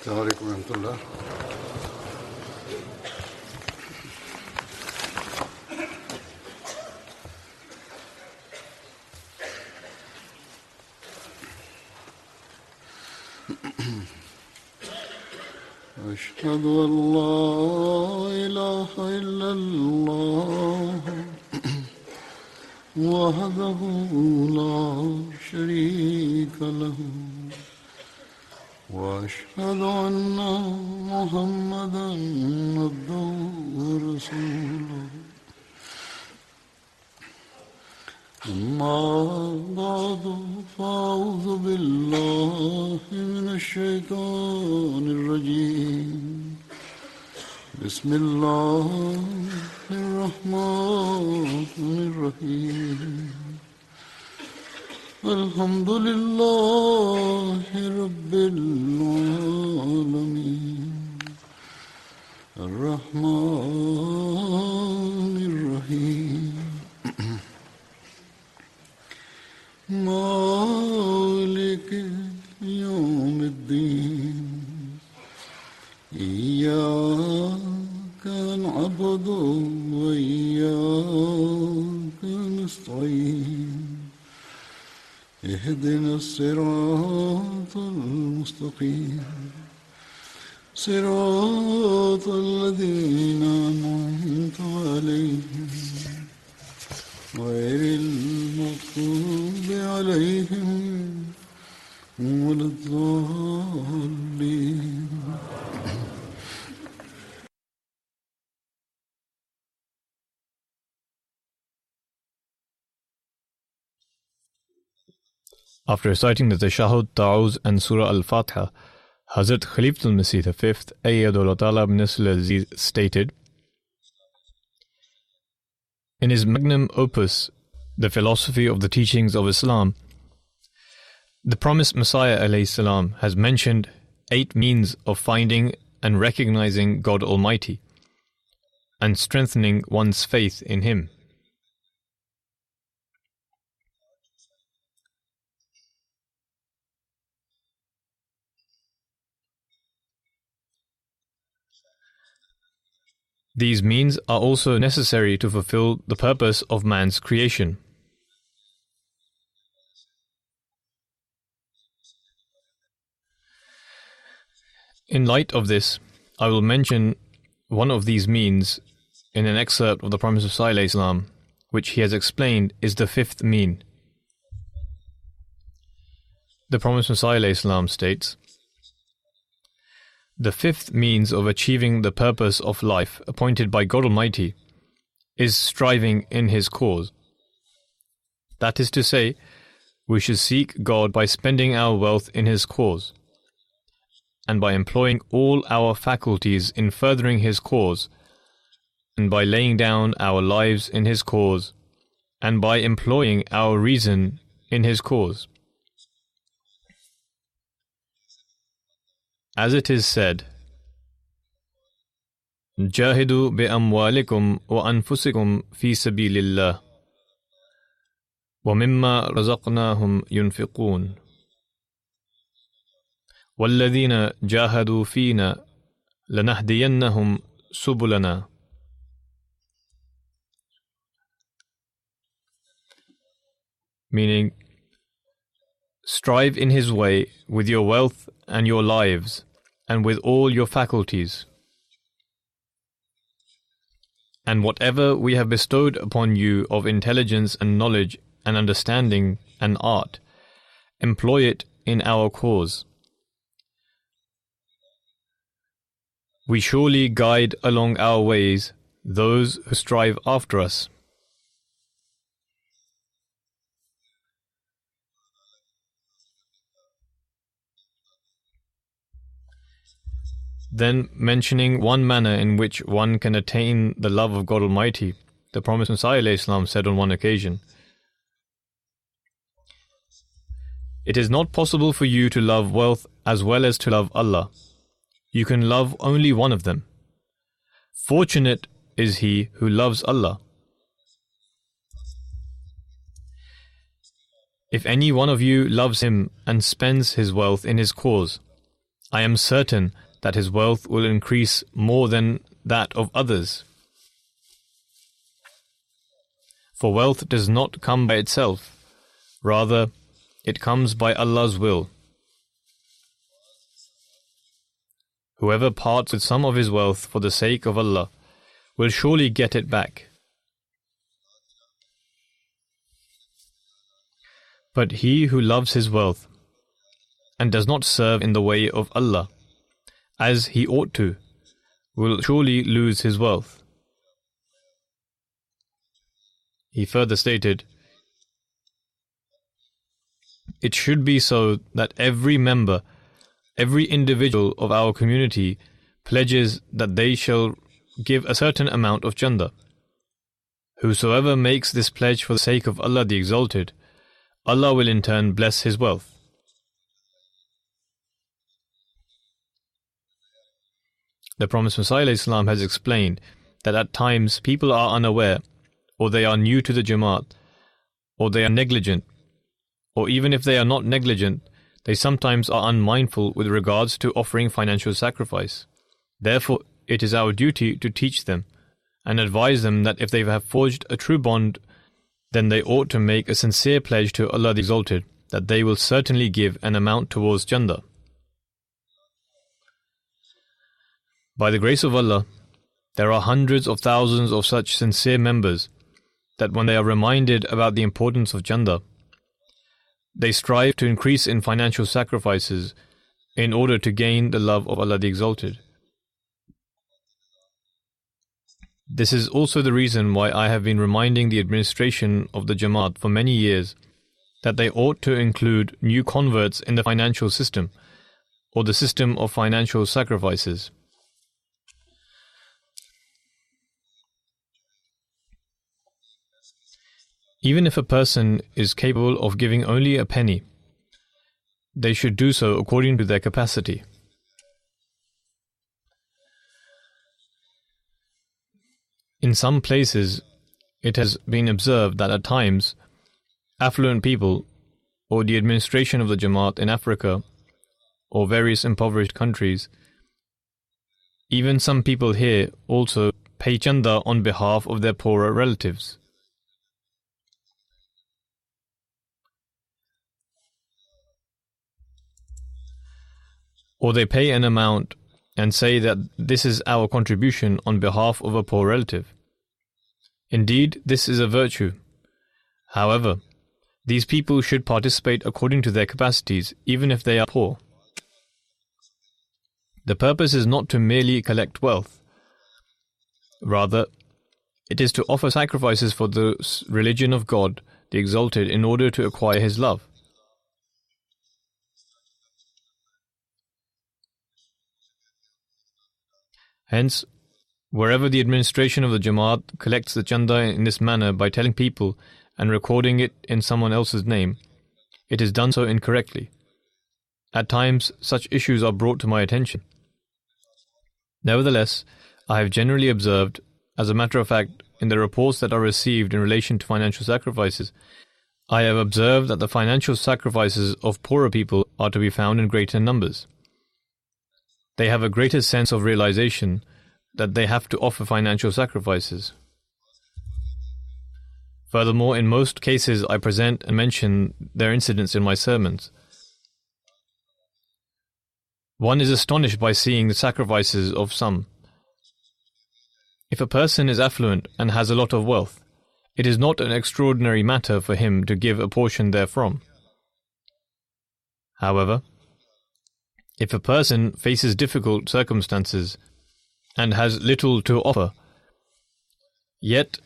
السلام عليكم ورحمة الله. أشهد أن لا إله إلا الله وحده لا شريك له وأشهد أن محمدًا عبده ورسوله أما بعد فأعوذ بالله من الشيطان الرجيم بسم الله الرحمن الرحيم الحمد لله رب العالمين الرحمن الرحيم مالك يوم الدين إياك نعبد وإياك نستعين اهدنا الصراط المستقيم صراط الذين أنعمت عليهم غير المغضوب عليهم ولا الضالين. After reciting the Tashahhud, Ta'awuz and Surah Al-Fatiha, Hazrat Khalifatul Masih V, Ayyadullah Ta'ala bin Nasr al-Aziz stated, in his magnum opus, The Philosophy of the Teachings of Islam, the promised Messiah ﷺ has mentioned 8 means of finding and recognizing God Almighty and strengthening one's faith in Him. These means are also necessary to fulfill the purpose of man's creation. In light of this, I will mention one of these means in an excerpt of the Prophet ﷺ, which he has explained is the 5th mean. The Prophet ﷺ states, the 5th means of achieving the purpose of life appointed by God Almighty is striving in His cause. That is to say, we should seek God by spending our wealth in His cause, and by employing all our faculties in furthering His cause, and by laying down our lives in His cause, and by employing our reason in His cause. As it is said, جاهدوا بأموالكم وأنفسكم في سبيل الله ومما رزقناهم ينفقون والذين جاهدوا فينا لنهدينهم سبلنا. Meaning, strive in His way with your wealth and your lives, and with all your faculties. And whatever we have bestowed upon you of intelligence and knowledge and understanding and art, employ it in our cause. We surely guide along our ways those who strive after us. Then, mentioning one manner in which one can attain the love of God Almighty, the Promised Messiah ﷺ said on one occasion, it is not possible for you to love wealth as well as to love Allah. You can love only one of them. Fortunate is he who loves Allah. If any one of you loves Him and spends his wealth in His cause, I am certain that his wealth will increase more than that of others. For wealth does not come by itself, rather, it comes by Allah's will. Whoever parts with some of his wealth for the sake of Allah will surely get it back. But he who loves his wealth and does not serve in the way of Allah as he ought to will surely lose his wealth. He further stated, it should be so that every member, every individual of our community pledges that they shall give a certain amount of chanda. Whosoever makes this pledge for the sake of Allah the Exalted, Allah will in turn bless his wealth. The Promised Messiah ﷺ has explained that at times people are unaware, or they are new to the Jamaat, or they are negligent, or even if they are not negligent, they sometimes are unmindful with regards to offering financial sacrifice. Therefore, it is our duty to teach them and advise them that if they have forged a true bond, then they ought to make a sincere pledge to Allah the Exalted that they will certainly give an amount towards chanda. By the grace of Allah, there are hundreds of thousands of such sincere members that when they are reminded about the importance of chanda, they strive to increase in financial sacrifices in order to gain the love of Allah the Exalted. This is also the reason why I have been reminding the administration of the Jamaat for many years that they ought to include new converts in the financial system, or the system of financial sacrifices. Even if a person is capable of giving only a penny, they should do so according to their capacity. In some places, it has been observed that at times, affluent people, or the administration of the Jamaat in Africa, or various impoverished countries, even some people here also pay chanda on behalf of their poorer relatives. Or they pay an amount and say that this is our contribution on behalf of a poor relative. Indeed, this is a virtue. However, these people should participate according to their capacities, even if they are poor. The purpose is not to merely collect wealth. Rather, it is to offer sacrifices for the religion of God, the Exalted, in order to acquire His love. Hence, wherever the administration of the Jamaat collects the chanda in this manner by telling people and recording it in someone else's name, it is done so incorrectly. At times, such issues are brought to my attention. Nevertheless, I have generally observed, as a matter of fact, in the reports that are received in relation to financial sacrifices, I have observed that the financial sacrifices of poorer people are to be found in greater numbers. They have a greater sense of realization that they have to offer financial sacrifices. Furthermore, in most cases I present and mention their incidents in my sermons. One is astonished by seeing the sacrifices of some. If a person is affluent and has a lot of wealth, it is not an extraordinary matter for him to give a portion therefrom. However, if a person faces difficult circumstances and has little to offer, yet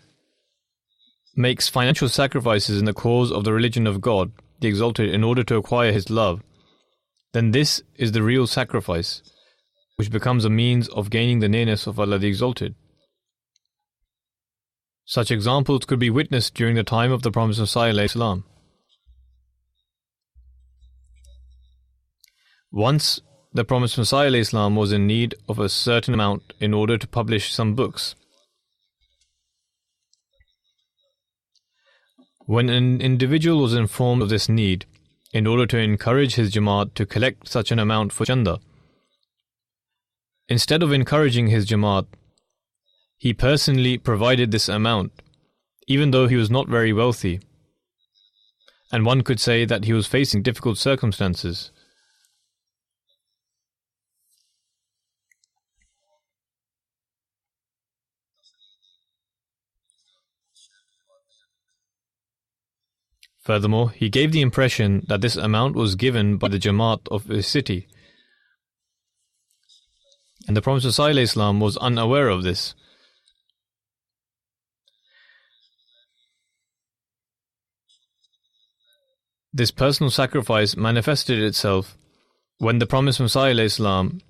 makes financial sacrifices in the cause of the religion of God, the Exalted, in order to acquire His love, then this is the real sacrifice, which becomes a means of gaining the nearness of Allah the Exalted. Such examples could be witnessed during the time of the Promised Messiah ﷺ. Once, the Promised Messiah ﷺ was in need of a certain amount in order to publish some books. When an individual was informed of this need, in order to encourage his Jamaat to collect such an amount for chanda, instead of encouraging his Jamaat, he personally provided this amount, even though he was not very wealthy, and one could say that he was facing difficult circumstances. Furthermore, he gave the impression that this amount was given by the Jamaat of his city, and the Prophet ﷺ was unaware of this. This personal sacrifice manifested itself when the Prophet ﷺ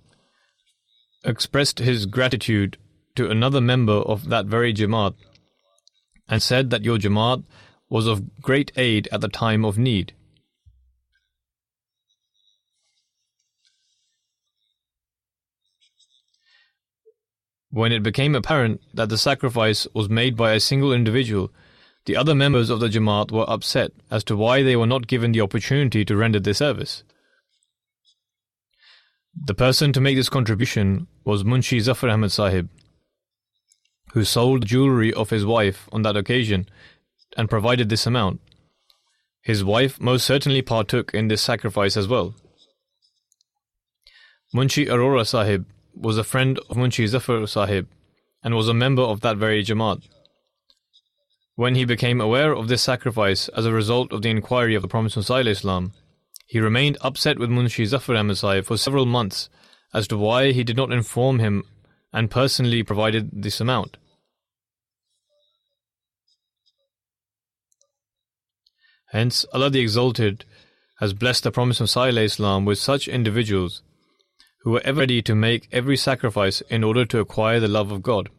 expressed his gratitude to another member of that very Jamaat and said that your Jamaat was of great aid at the time of need. When it became apparent that the sacrifice was made by a single individual, the other members of the Jamaat were upset as to why they were not given the opportunity to render this service. The person to make this contribution was Munshi Zafar Ahmad Sahib, who sold the jewellery of his wife on that occasion and provided this amount. His wife most certainly partook in this sacrifice as well. Munshi Arora Sahib was a friend of Munshi Zafar Sahib and was a member of that very Jamaat. When he became aware of this sacrifice as a result of the inquiry of the Prophet ﷺ, he remained upset with Munshi Zafar Ahmad Sahib for several months as to why he did not inform him and personally provided this amount. Hence, Allah the Exalted has blessed the Prophet ﷺ with such individuals who were ever ready to make every sacrifice in order to acquire the love of God.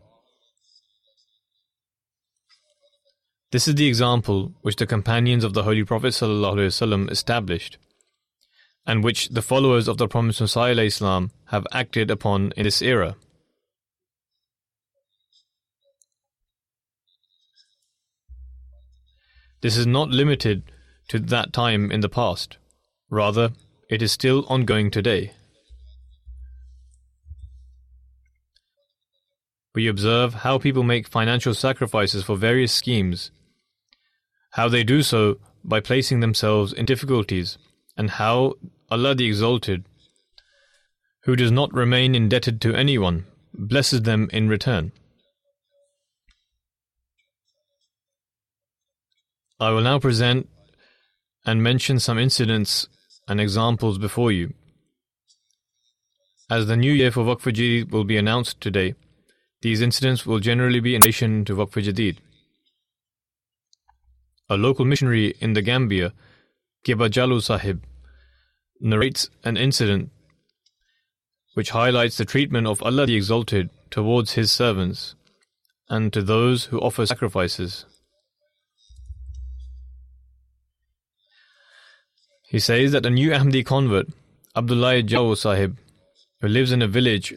This is the example which the companions of the Holy Prophet ﷺ established, and which the followers of the Prophet ﷺ have acted upon in this era. This is not limited to that time in the past. Rather, it is still ongoing today. We observe how people make financial sacrifices for various schemes, how they do so by placing themselves in difficulties, and how Allah the Exalted, who does not remain indebted to anyone, blesses them in return. I will now present and mention some incidents and examples before you. As the new year for Waqf Jadid will be announced today, these incidents will generally be in relation to Waqf Jadid. A local missionary in the Gambia, Kiba Jalu Sahib, narrates an incident which highlights the treatment of Allah the Exalted towards His servants and to those who offer sacrifices. He says that a new Ahmadi convert, Abdullah Jaw Sahib, who lives in a village,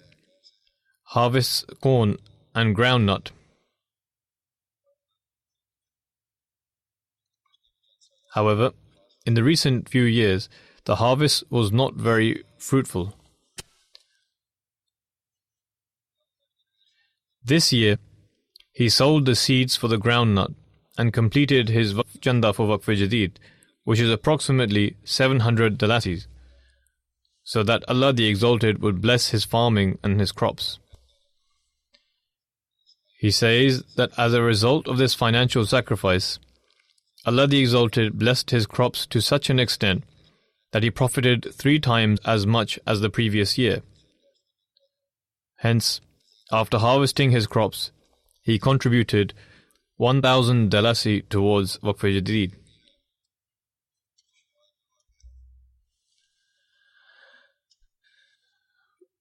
harvests corn and groundnut. However, in the recent few years, the harvest was not very fruitful. This year, he sold the seeds for the groundnut and completed his chanda for Waqf Jadid, which is approximately 700 dalasis, so that Allah the Exalted would bless his farming and his crops. He says that as a result of this financial sacrifice, Allah the Exalted blessed his crops to such an extent that he profited 3 times as much as the previous year. Hence, after harvesting his crops, he contributed 1,000 dalasi towards Waqf Jadid.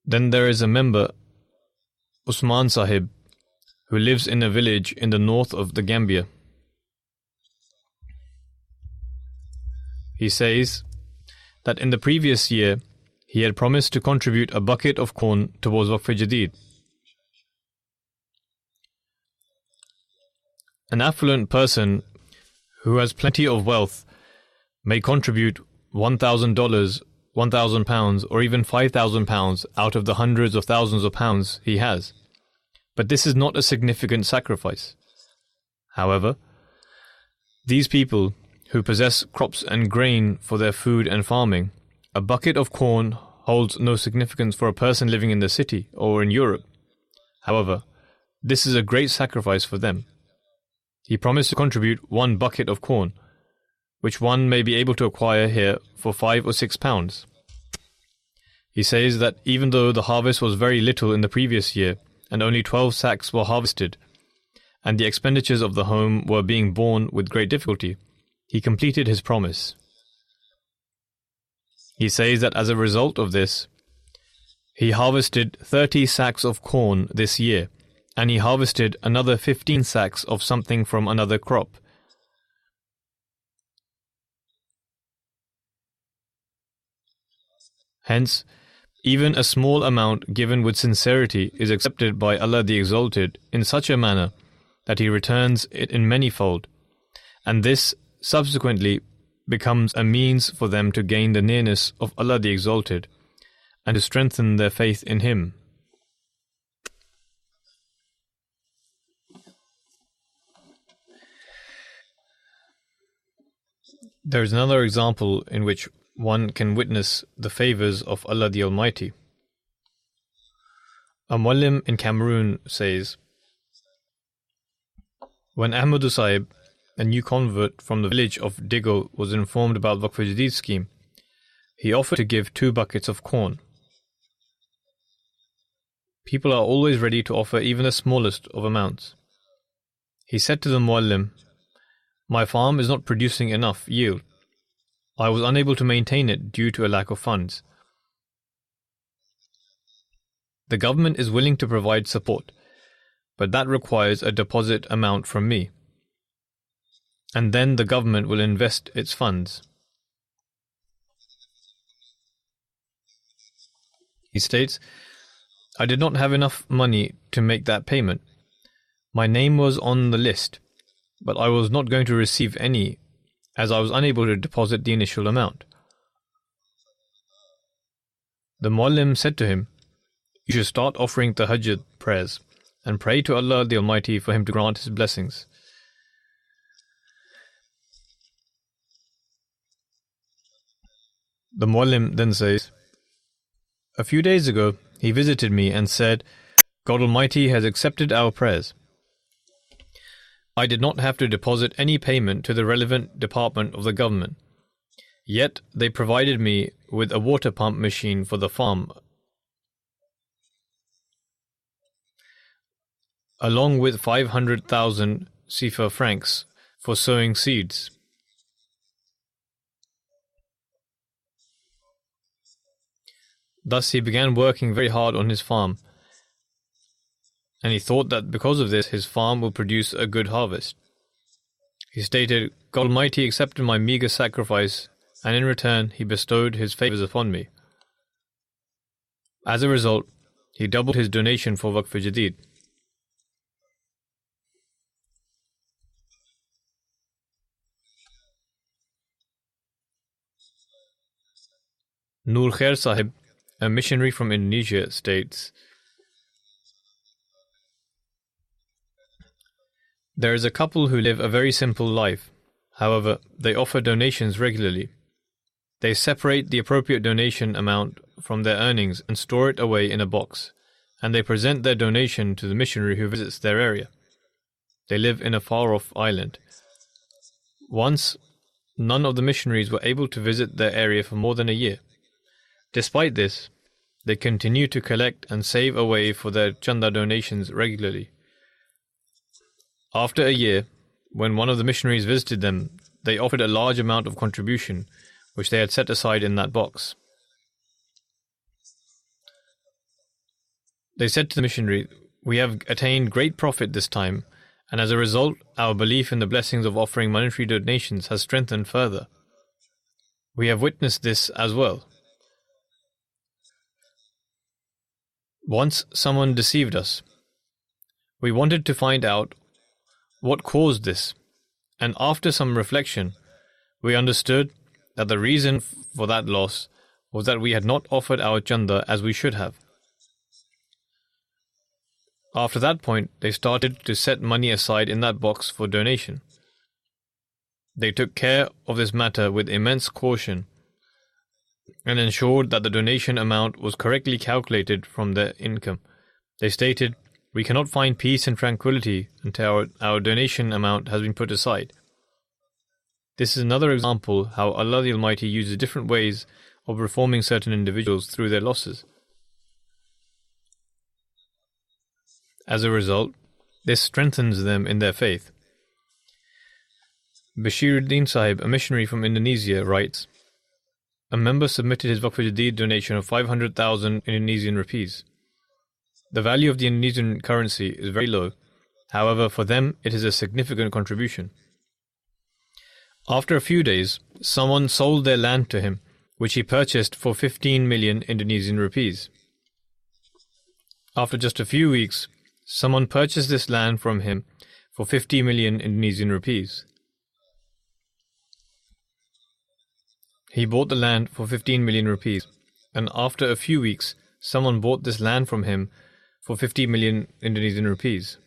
Then there is a member, Usman Sahib, who lives in a village in the north of the Gambia. He says that in the previous year, he had promised to contribute a bucket of corn towards Waqf Jadid. An affluent person who has plenty of wealth may contribute $1,000 £1,000 or even £5,000 out of the hundreds of thousands of pounds he has. But this is not a significant sacrifice. However, these people who possess crops and grain for their food and farming, a bucket of corn holds no significance for a person living in the city or in Europe. However, this is a great sacrifice for them. He promised to contribute 1 bucket of corn, which one may be able to acquire here for £5 or £6. He says that even though the harvest was very little in the previous year, and only 12 sacks were harvested, and the expenditures of the home were being borne with great difficulty, he completed his promise. He says that as a result of this, he harvested 30 sacks of corn this year, and he harvested another 15 sacks of something from another crop. Hence, even a small amount given with sincerity is accepted by Allah the Exalted in such a manner that He returns it in manyfold, and this subsequently becomes a means for them to gain the nearness of Allah the Exalted and to strengthen their faith in Him. There is another example in which one can witness the favors of Allah the Almighty. A Muallim in Cameroon says, when Ahmadu Sahib, a new convert from the village of Diggle, was informed about Waqf Jadid scheme, he offered to give 2 buckets of corn. People are always ready to offer even the smallest of amounts. He said to the Muallim, "My farm is not producing enough yield. I was unable to maintain it due to a lack of funds. The government is willing to provide support, but that requires a deposit amount from me. And then the government will invest its funds." He states, "I did not have enough money to make that payment. My name was on the list, but I was not going to receive any as I was unable to deposit the initial amount." The Muallim said to him, "You should start offering Tahajjud prayers and pray to Allah the Almighty for Him to grant His blessings." The Muallim then says, "A few days ago, he visited me and said, 'God Almighty has accepted our prayers.' I did not have to deposit any payment to the relevant department of the government. Yet they provided me with a water pump machine for the farm, along with 500,000 CFA francs for sowing seeds." Thus he began working very hard on his farm, and he thought that because of this his farm will produce a good harvest. He stated, "God Almighty accepted my meager sacrifice, and in return He bestowed His favors upon me." As a result, he doubled his donation for Waqf Jadid. Nur Khair Sahib, a missionary from Indonesia, states, "There is a couple who live a very simple life. However, they offer donations regularly. They separate the appropriate donation amount from their earnings and store it away in a box, and they present their donation to the missionary who visits their area. They live in a far-off island. Once, none of the missionaries were able to visit their area for more than a year. Despite this, they continue to collect and save away for their chanda donations regularly. After a year, when one of the missionaries visited them, they offered a large amount of contribution, which they had set aside in that box. They said to the missionary, 'We have attained great profit this time, and as a result, our belief in the blessings of offering monetary donations has strengthened further. We have witnessed this as well. Once someone deceived us. We wanted to find out what caused this, and after some reflection, we understood that the reason for that loss was that we had not offered our chanda as we should have. After that point, they started to set money aside in that box for donation. They took care of this matter with immense caution and ensured that the donation amount was correctly calculated from their income. They stated, "We cannot find peace and tranquility until our donation amount has been put aside." This is another example how Allah the Almighty uses different ways of reforming certain individuals through their losses. As a result, this strengthens them in their faith. Bashiruddin Sahib, a missionary from Indonesia, writes, "A member submitted his Waqf Jadid donation of 500,000 Indonesian rupees. The value of the Indonesian currency is very low. However, for them, it is a significant contribution. After a few days, someone sold their land to him, which he purchased for 15 million Indonesian rupees. After just a few weeks, someone purchased this land from him for 50 million Indonesian rupees. He bought the land for 15 million rupees, and after a few weeks, someone bought this land from him for 50 million Indonesian rupees.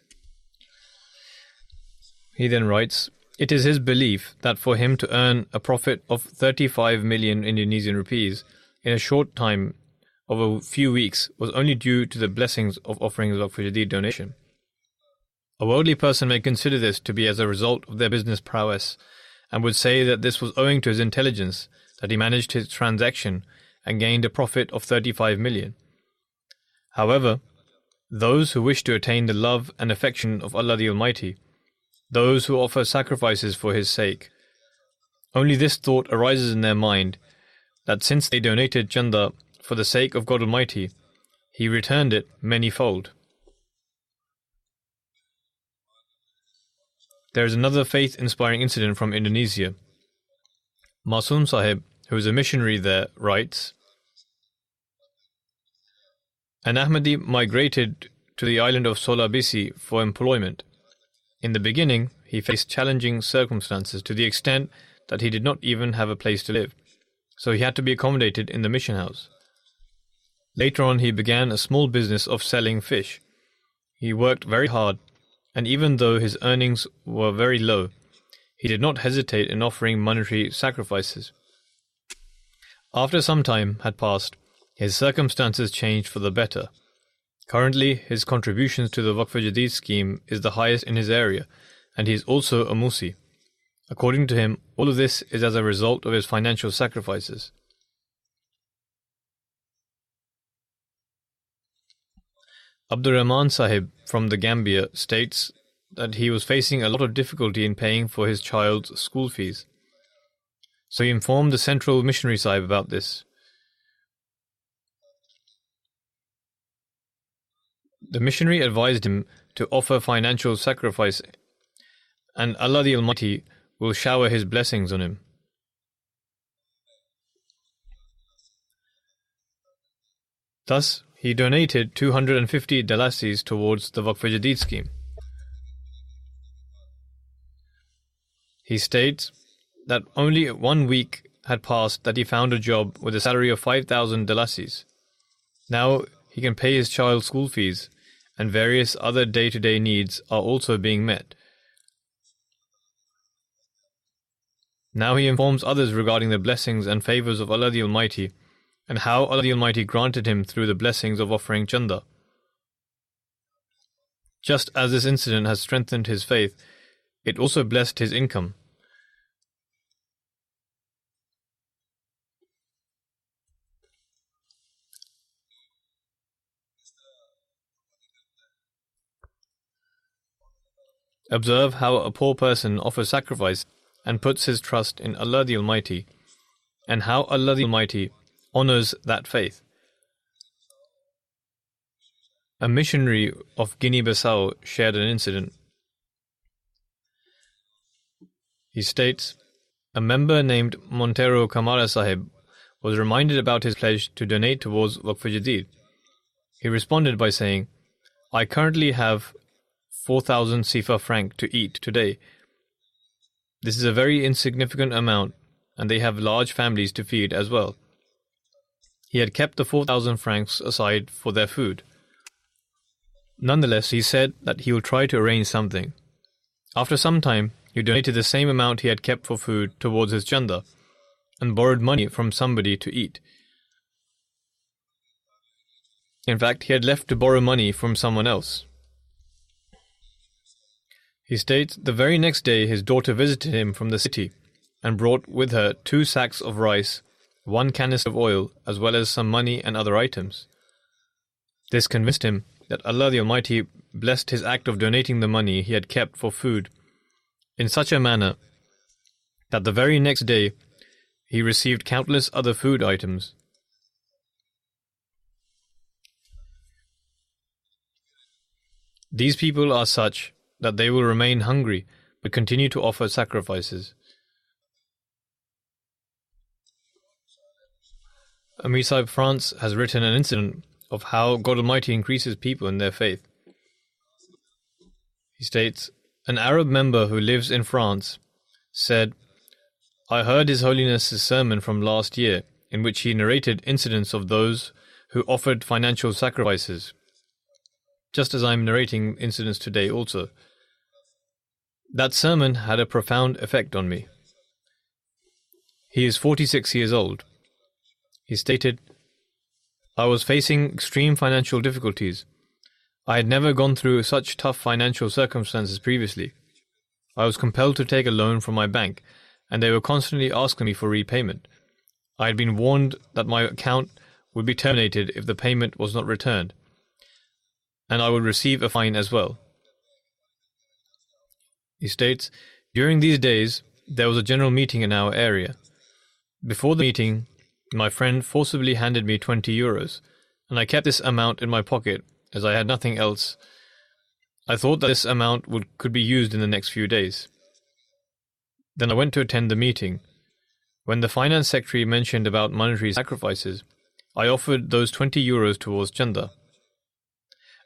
He then writes, "It is his belief that for him to earn a profit of 35 million Indonesian rupees in a short time of a few weeks was only due to the blessings of offering the Waqf Jadid donation. A worldly person may consider this to be as a result of their business prowess, and would say that this was owing to his intelligence, that he managed his transaction and gained a profit of 35 million. However, those who wish to attain the love and affection of Allah the Almighty, those who offer sacrifices for His sake, only this thought arises in their mind, that since they donated chanda for the sake of God Almighty, He returned it many-fold." There is another faith-inspiring incident from Indonesia. Masoom Sahib, who is a missionary there, writes, "An Ahmadi migrated to the island of Sulawesi for employment. In the beginning, he faced challenging circumstances to the extent that he did not even have a place to live, so he had to be accommodated in the mission house. Later on, he began a small business of selling fish. He worked very hard, and even though his earnings were very low, he did not hesitate in offering monetary sacrifices. After some time had passed, his circumstances changed for the better. Currently, his contributions to the Waqf Jadid scheme is the highest in his area, and he is also a Musi. According to him, all of this is as a result of his financial sacrifices." Abdur Rahman Sahib from the Gambia states that he was facing a lot of difficulty in paying for his child's school fees. So he informed the Central Missionary Sahib about this. The missionary advised him to offer financial sacrifice, and Allah the Almighty will shower His blessings on him. Thus, he donated 250 dalassis towards the Waqf Jadid scheme. He states that only 1 week had passed that he found a job with a salary of 5,000 dalassis. Now he can pay his child's school fees, and various other day-to-day needs are also being met. Now he informs others regarding the blessings and favors of Allah the Almighty, and how Allah the Almighty granted him through the blessings of offering chanda. Just as this incident has strengthened his faith, it also blessed his income. Observe how a poor person offers sacrifice and puts his trust in Allah the Almighty, and how Allah the Almighty honors that faith. A missionary of Guinea-Bissau shared an incident. He states, "A member named Montero Kamara Sahib was reminded about his pledge to donate towards Waqf Jadid. He responded by saying, 'I currently have 4,000 Sifa franc to eat today. This is a very insignificant amount, and they have large families to feed as well. He had kept the 4,000 francs aside for their food. Nonetheless, he said that he would try to arrange something. After some time, he donated the same amount he had kept for food towards his chanda, and borrowed money from somebody to eat. In fact, he had left to borrow money from someone else. He states the very next day his daughter visited him from the city and brought with her 2 sacks of rice, 1 canister of oil, as well as some money and other items. This convinced him that Allah the Almighty blessed his act of donating the money he had kept for food in such a manner that the very next day he received countless other food items. These people are such that they will remain hungry but continue to offer sacrifices. Amir Sahib France has written an incident of how God Almighty increases people in their faith. He states, an Arab member who lives in France said, I heard His Holiness's sermon from last year, in which he narrated incidents of those who offered financial sacrifices, just as I am narrating incidents today also. That sermon had a profound effect on me. He is 46 years old. He stated, I was facing extreme financial difficulties. I had never gone through such tough financial circumstances previously. I was compelled to take a loan from my bank, and they were constantly asking me for repayment. I had been warned that my account would be terminated if the payment was not returned, and I would receive a fine as well. He states, during these days, there was a general meeting in our area. Before the meeting, my friend forcibly handed me 20 euros, and I kept this amount in my pocket as I had nothing else. I thought that this amount could be used in the next few days. Then I went to attend the meeting. When the finance secretary mentioned about monetary sacrifices, I offered those 20 euros towards chanda.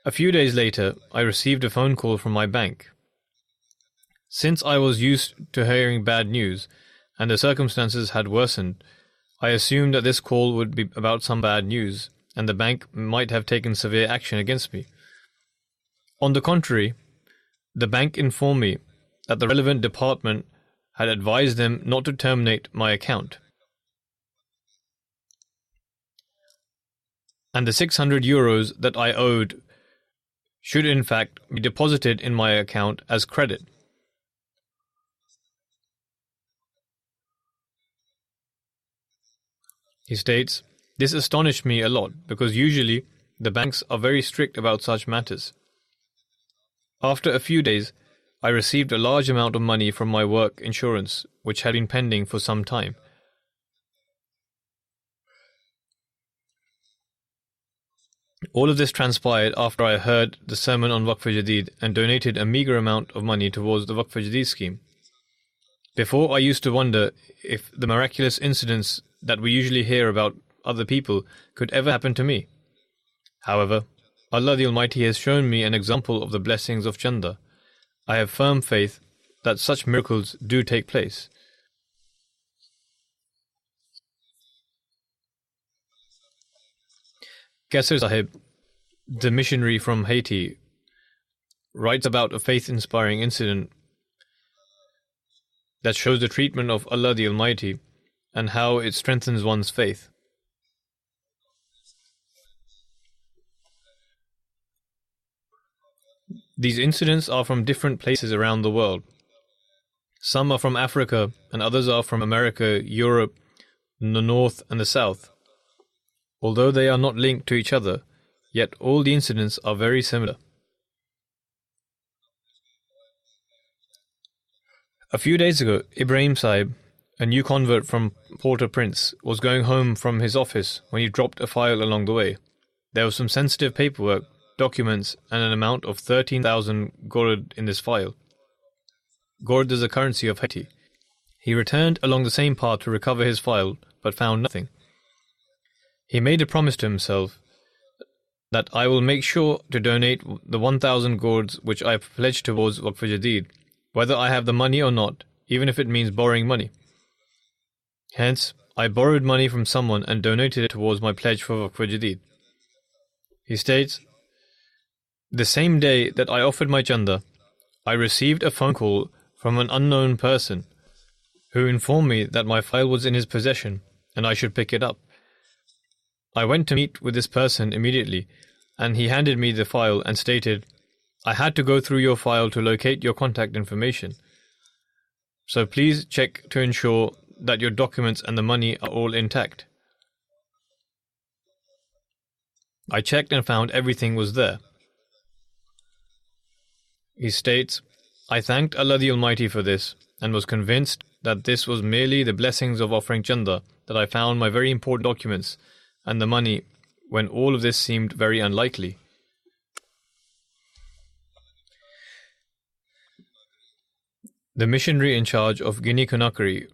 A few days later, I received a phone call from my bank. Since I was used to hearing bad news, and the circumstances had worsened, I assumed that this call would be about some bad news, and the bank might have taken severe action against me. On the contrary, the bank informed me that the relevant department had advised them not to terminate my account, and the 600 euros that I owed should in fact be deposited in my account as credit. He states, this astonished me a lot because usually the banks are very strict about such matters. After a few days, I received a large amount of money from my work insurance, which had been pending for some time. All of this transpired after I heard the sermon on Waqf-e-Jadid and donated a meagre amount of money towards the Waqf-e-Jadid scheme. Before, I used to wonder if the miraculous incidents that we usually hear about other people could ever happen to me. However, Allah the Almighty has shown me an example of the blessings of chanda. I have firm faith that such miracles do take place. Qasr Sahib, the missionary from Haiti, writes about a faith-inspiring incident that shows the treatment of Allah the Almighty and how it strengthens one's faith. These incidents are from different places around the world. Some are from Africa and others are from America, Europe, the North and the South. Although they are not linked to each other, yet all the incidents are very similar. A few days ago, Ibrahim Sahib, a new convert from Port-au-Prince, was going home from his office when he dropped a file along the way. There was some sensitive paperwork, documents, and an amount of 13,000 gourd in this file. Gourd is the currency of Haiti. He returned along the same path to recover his file, but found nothing. He made a promise to himself that I will make sure to donate the 1,000 gourds which I have pledged towards Waqf-e-Jadid, whether I have the money or not, even if it means borrowing money. Hence, I borrowed money from someone and donated it towards my pledge for Waqf Jadid. He states, the same day that I offered my chanda, I received a phone call from an unknown person who informed me that my file was in his possession and I should pick it up. I went to meet with this person immediately, and he handed me the file and stated, I had to go through your file to locate your contact information. So please check to ensure that your documents and the money are all intact. I checked and found everything was there. He states, I thanked Allah the Almighty for this and was convinced that this was merely the blessings of offering chanda that I found my very important documents and the money when all of this seemed very unlikely. The missionary in charge of Guinea Conakry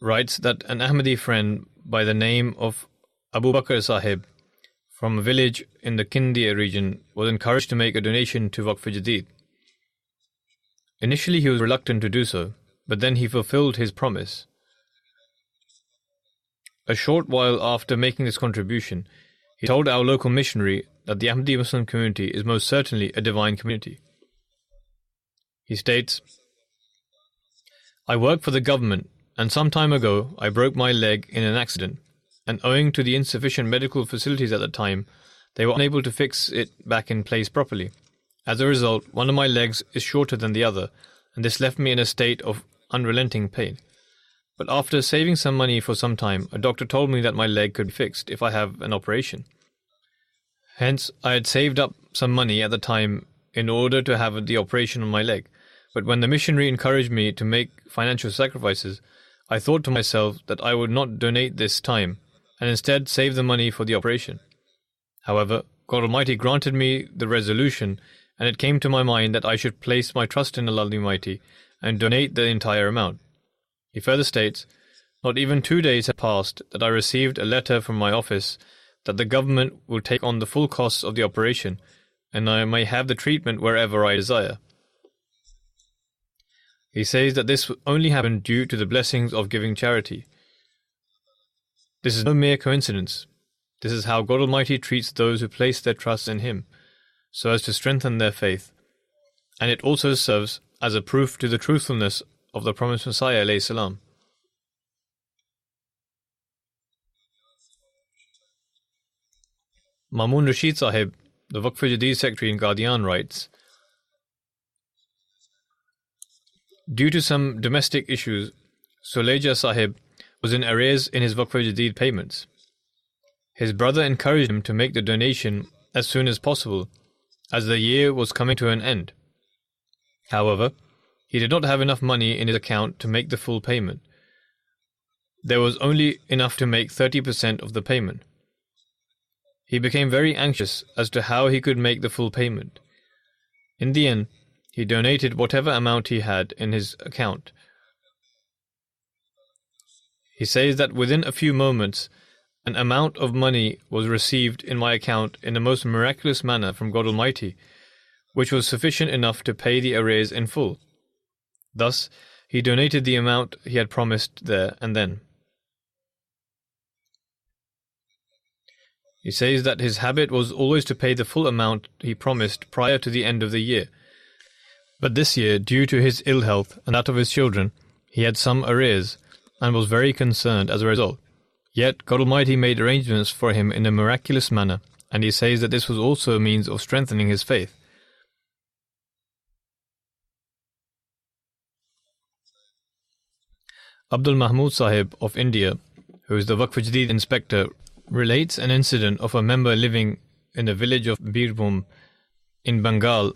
writes that an Ahmadi friend by the name of Abu Bakr Sahib from a village in the Kindia region was encouraged to make a donation to Waqf Jadid. Initially he was reluctant to do so, but then he fulfilled his promise. A short while after making this contribution, he told our local missionary that the Ahmadi Muslim community is most certainly a divine community. He states, I work for the government, and some time ago I broke my leg in an accident, and owing to the insufficient medical facilities at the time, they were unable to fix it back in place properly. As a result, one of my legs is shorter than the other, and this left me in a state of unrelenting pain. But after saving some money for some time, a doctor told me that my leg could be fixed if I have an operation. Hence, I had saved up some money at the time in order to have the operation on my leg. But when the missionary encouraged me to make financial sacrifices, I thought to myself that I would not donate this time, and instead save the money for the operation. However, God Almighty granted me the resolution, and it came to my mind that I should place my trust in Allah the Almighty and donate the entire amount. He further states, not even 2 days had passed that I received a letter from my office that the government will take on the full costs of the operation, and I may have the treatment wherever I desire. He says that this only happened due to the blessings of giving charity. This is no mere coincidence. This is how God Almighty treats those who place their trust in Him, so as to strengthen their faith. And it also serves as a proof to the truthfulness of the promised Messiah alayhi salam. Mamun Rashid Sahib, the Waqf Jadid secretary in Qadian, writes, due to some domestic issues, Suleja Sahib was in arrears in his Waqf Jadid payments. His brother encouraged him to make the donation as soon as possible, as the year was coming to an end. However, he did not have enough money in his account to make the full payment. There was only enough to make 30% of the payment. He became very anxious as to how he could make the full payment. In the end, he donated whatever amount he had in his account. He says that within a few moments, an amount of money was received in my account in the most miraculous manner from God Almighty, which was sufficient enough to pay the arrears in full. Thus, he donated the amount he had promised there and then. He says that his habit was always to pay the full amount he promised prior to the end of the year. But this year, due to his ill health and that of his children, he had some arrears and was very concerned as a result. Yet God Almighty made arrangements for him in a miraculous manner, and he says that this was also a means of strengthening his faith. Abdul Mahmud Sahib of India, who is the Waqf Jadid inspector, relates an incident of a member living in the village of Birbhum in Bengal.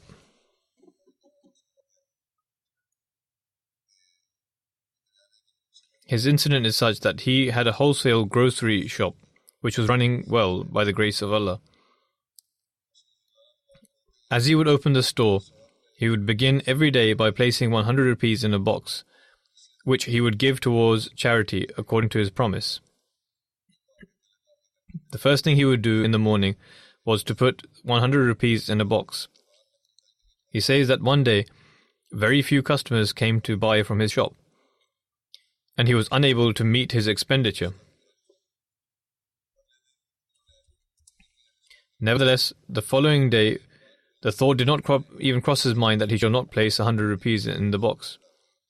His incident is such that he had a wholesale grocery shop which was running well by the grace of Allah. As he would open the store, he would begin every day by placing 100 rupees in a box, which he would give towards charity according to his promise. The first thing he would do in the morning was to put 100 rupees in a box. He says that one day, very few customers came to buy from his shop. and he was unable to meet his expenditure. Nevertheless, the following day, the thought did not even cross his mind that he should not place 100 rupees in the box.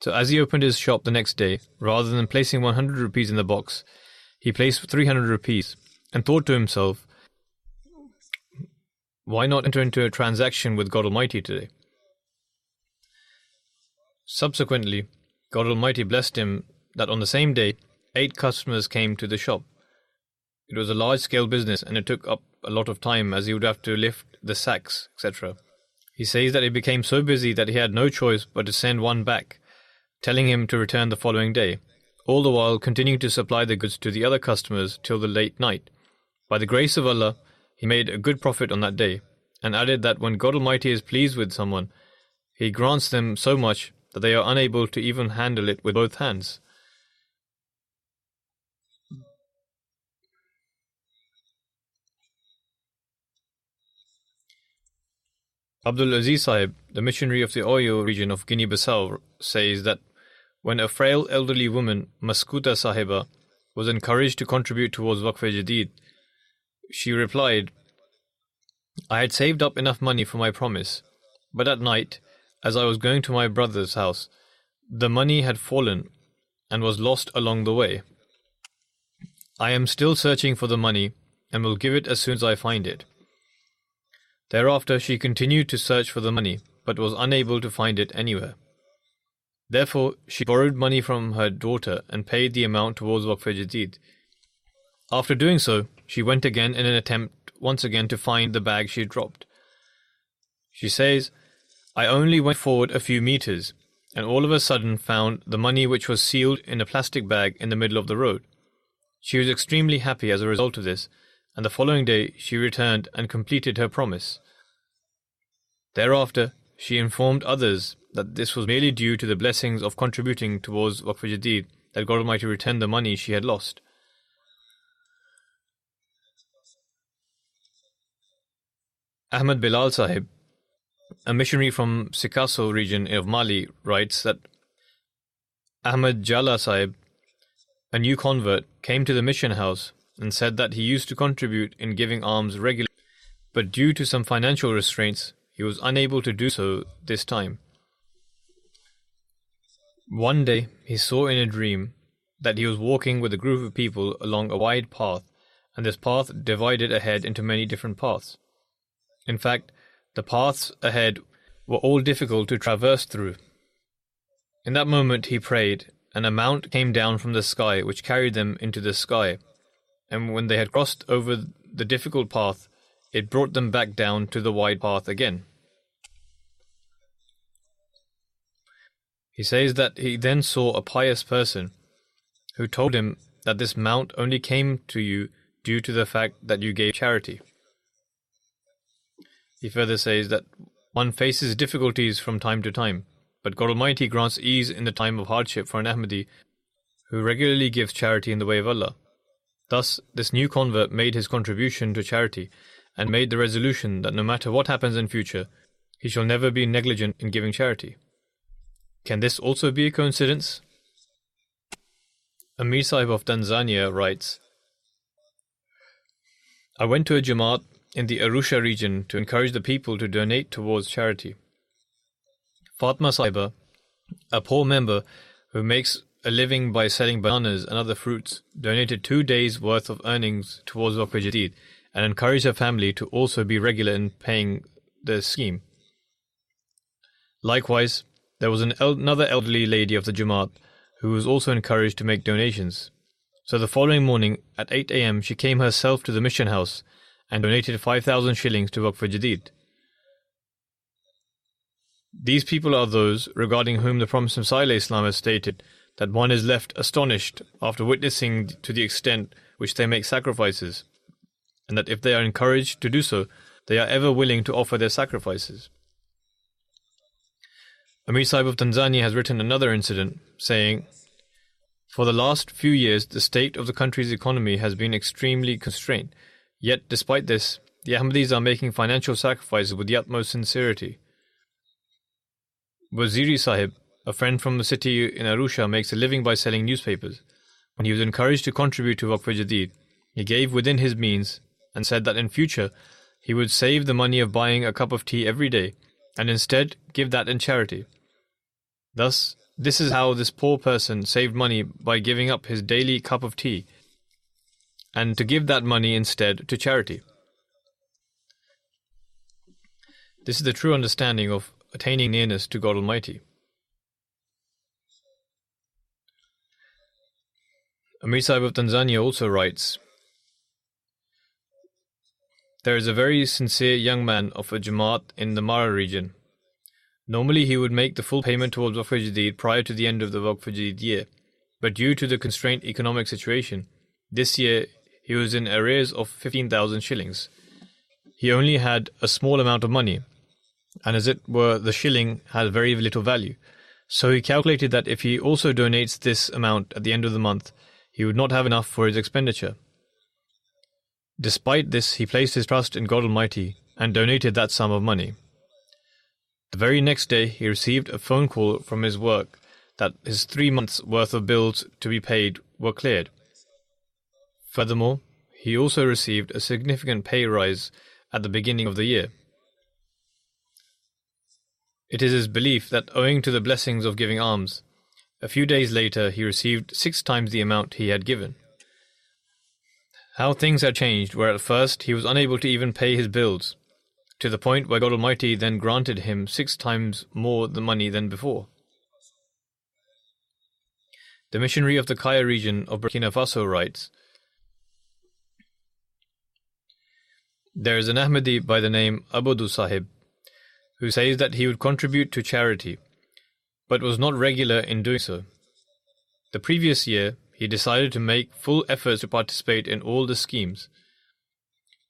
So as he opened his shop the next day, rather than placing 100 rupees in the box, he placed 300 rupees and thought to himself, why not enter into a transaction with God Almighty today? Subsequently, God Almighty blessed him that on the same day, 8 customers came to the shop. It was a large-scale business and it took up a lot of time as he would have to lift the sacks, etc. He says that he became so busy that he had no choice but to send one back, telling him to return the following day, all the while continuing to supply the goods to the other customers till the late night. By the grace of Allah, he made a good profit on that day, and added that when God Almighty is pleased with someone, He grants them so much that they are unable to even handle it with both hands. Abdul Aziz Sahib, the missionary of the Oyo region of Guinea-Bissau, says that when a frail elderly woman, Maskuta Sahiba, was encouraged to contribute towards Waqf-e-Jadid, she replied, I had saved up enough money for my promise, but at night, as I was going to my brother's house, the money had fallen and was lost along the way. I am still searching for the money and will give it as soon as I find it. Thereafter, she continued to search for the money, but was unable to find it anywhere. Therefore, she borrowed money from her daughter and paid the amount towards Waqf-e-Jadid. After doing so, she went again in an attempt once again to find the bag she had dropped. She says, I only went forward a few meters, and all of a sudden found the money which was sealed in a plastic bag in the middle of the road. She was extremely happy as a result of this, and the following day she returned and completed her promise. Thereafter, she informed others that this was merely due to the blessings of contributing towards Waqf-e-Jadid that God Almighty returned the money she had lost. Ahmad Bilal Sahib, a missionary from Sikasso region of Mali, writes that Ahmad Jala Sahib, a new convert, came to the mission house and said that he used to contribute in giving alms regularly, but due to some financial restraints, he was unable to do so this time. One day, he saw in a dream that he was walking with a group of people along a wide path, and this path divided ahead into many different paths. In fact, the paths ahead were all difficult to traverse through. In that moment, he prayed, and a mount came down from the sky which carried them into the sky, and when they had crossed over the difficult path, it brought them back down to the wide path again. He says that he then saw a pious person who told him that this mount only came to you due to the fact that you gave charity. He further says that one faces difficulties from time to time, but God Almighty grants ease in the time of hardship for an Ahmadi who regularly gives charity in the way of Allah. Thus, this new convert made his contribution to charity and made the resolution that no matter what happens in future, he shall never be negligent in giving charity. Can this also be a coincidence? Amir Sahib of Tanzania writes, I went to a Jamaat in the Arusha region to encourage the people to donate towards charity. Fatma Sahiba, a poor member who makes a living by selling bananas and other fruits, donated 2 days' worth of earnings towards Waqf-e-Jadid and encouraged her family to also be regular in paying the scheme. Likewise, there was another elderly lady of the Jamaat who was also encouraged to make donations. So the following morning at 8 a.m. she came herself to the mission house and donated 5,000 shillings to Waqf-e-Jadid. These people are those regarding whom the Prophet ﷺ has stated that one is left astonished after witnessing to the extent which they make sacrifices, and that if they are encouraged to do so, they are ever willing to offer their sacrifices. Amir Sahib of Tanzania has written another incident, saying, For the last few years, the state of the country's economy has been extremely constrained. Yet, despite this, the Ahmadis are making financial sacrifices with the utmost sincerity. Waziri Sahib, a friend from the city in Arusha, makes a living by selling newspapers. When he was encouraged to contribute to Waqf-e-Jadid, he gave within his means and said that in future he would save the money of buying a cup of tea every day and instead give that in charity. Thus, this is how this poor person saved money by giving up his daily cup of tea and to give that money instead to charity. This is the true understanding of attaining nearness to God Almighty. Amir Sahib of Tanzania also writes, "There is a very sincere young man of a Jamaat in the Mara region. Normally he would make the full payment towards Waqf-e-Jadid prior to the end of the Waqf-e-Jadid year, but due to the constrained economic situation, this year he was in arrears of 15,000 shillings. He only had a small amount of money, and as it were the shilling had very little value. So he calculated that if he also donates this amount at the end of the month, he would not have enough for his expenditure. Despite this, he placed his trust in God Almighty and donated that sum of money. The very next day, he received a phone call from his work that his 3 months' worth of bills to be paid were cleared. Furthermore, he also received a significant pay rise at the beginning of the year. It is his belief that owing to the blessings of giving alms, a few days later he received 6 times the amount he had given. How things had changed, where at first he was unable to even pay his bills, to the point where God Almighty then granted him 6 times more the money than before." The missionary of the Kaya region of Burkina Faso writes, "There is an Ahmadi by the name Abudu Sahib, who says that he would contribute to charity, but was not regular in doing so. The previous year, he decided to make full efforts to participate in all the schemes.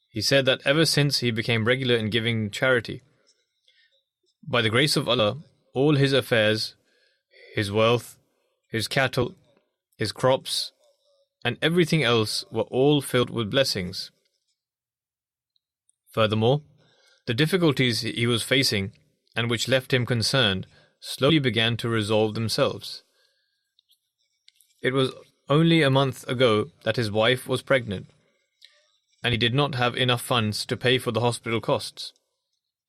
He said that ever since he became regular in giving charity, by the grace of Allah, all his affairs, his wealth, his cattle, his crops, and everything else were all filled with blessings. Furthermore, the difficulties he was facing, and which left him concerned, slowly began to resolve themselves. It was only a month ago that his wife was pregnant, and he did not have enough funds to pay for the hospital costs.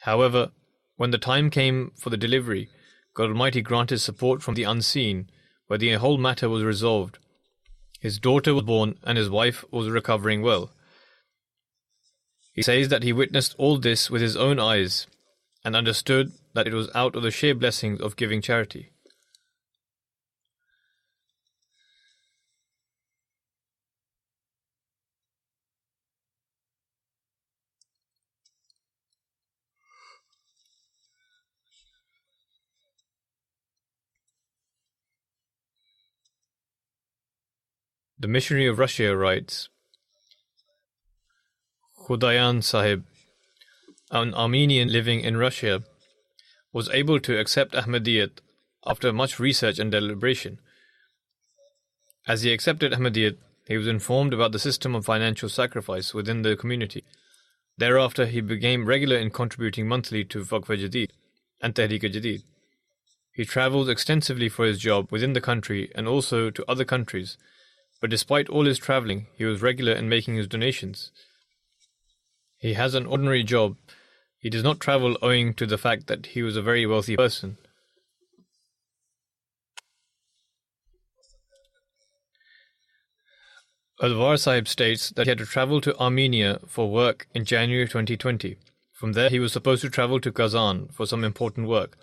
However, when the time came for the delivery, God Almighty granted support from the unseen, where the whole matter was resolved. His daughter was born and his wife was recovering well. He says that he witnessed all this with his own eyes and understood that it was out of the sheer blessings of giving charity." The missionary of Russia writes, Khudayan Sahib, an Armenian living in Russia, was able to accept Ahmadiyyat after much research and deliberation. As he accepted Ahmadiyyat, he was informed about the system of financial sacrifice within the community. Thereafter, he became regular in contributing monthly to Waqf-e-Jadid and Tehreek-e-Jadid. He travels extensively for his job within the country and also to other countries, but despite all his traveling, he was regular in making his donations. He has an ordinary job. He does not travel owing to the fact that he was a very wealthy person. Alvar Sahib states that he had to travel to Armenia for work in January 2020. From there, he was supposed to travel to Kazan for some important work.